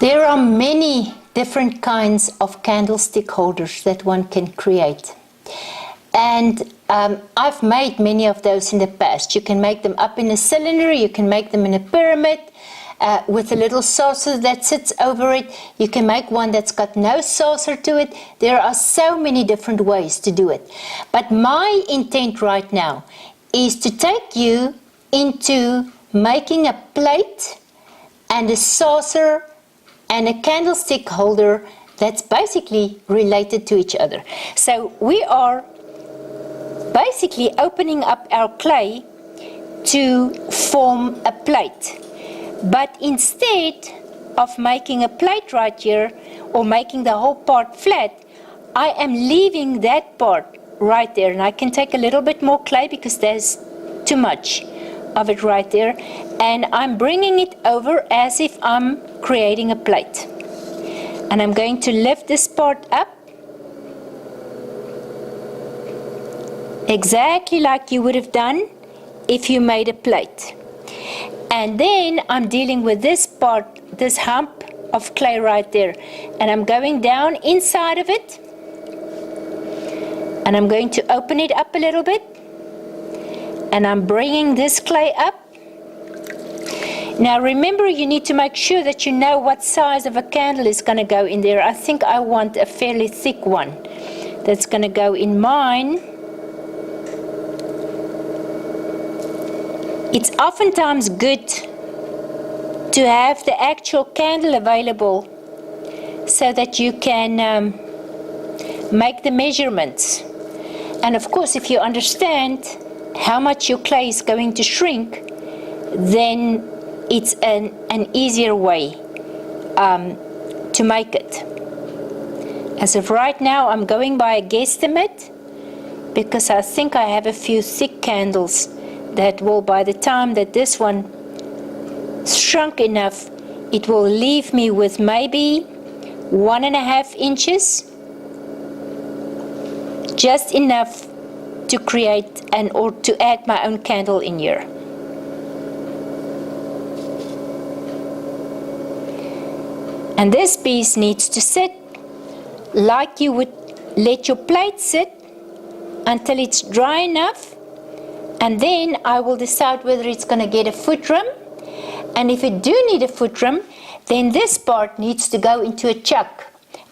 There are many different kinds of candlestick holders that one can create. And I've made many of those in the past. You can make them up in a cylinder, you can make them in a pyramid with a little saucer that sits over it. You can make one that's got no saucer to it. There are so many different ways to do it. But my intent right now is to take you into making a plate and a saucer and a candlestick holder that's basically related to each other. So we are basically opening up our clay to form a plate. But instead of making a plate right here or making the whole part flat, I am leaving that part right there. And I can take a little bit more clay because there's too much of it right there. And I'm bringing it over as if I'm creating a plate. And I'm going to lift this part up exactly like you would have done if you made a plate. And then I'm dealing with this part, this hump of clay right there. And I'm going down inside of it. And I'm going to open it up a little bit. And I'm bringing this clay up. Now remember, you need to make sure that you know what size of a candle is going to go in there. I think I want a fairly thick one that's going to go in mine. It's oftentimes good to have the actual candle available so that you can make the measurements. And of course, if you understand how much your clay is going to shrink, then it's an easier way to make it. As of right now, I'm going by a guesstimate because I think I have a few thick candles that will, by the time that this one shrunk enough, it will leave me with maybe 1.5 inches, just enough to create or to add my own candle in here. And this piece needs to sit like you would let your plate sit until it's dry enough. And then I will decide whether it's going to get a foot rim. And if it do need a foot rim, then this part needs to go into a chuck.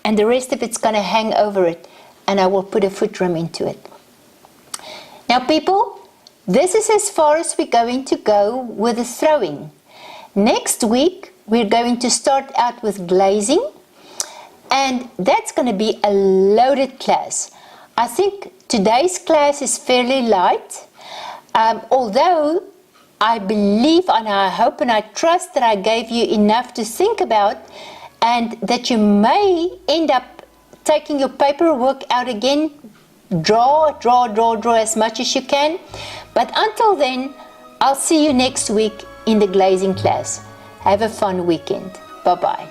And the rest of it's going to hang over it. And I will put a foot rim into it. Now people, this is as far as we're going to go with the throwing. Next week, we're going to start out with glazing. And that's going to be a loaded class. I think today's class is fairly light. Although I believe and I hope and I trust that I gave you enough to think about, and that you may end up taking your paperwork out again, draw as much as you can. But until then, I'll see you next week in the glazing class. Have a fun weekend. Bye-bye.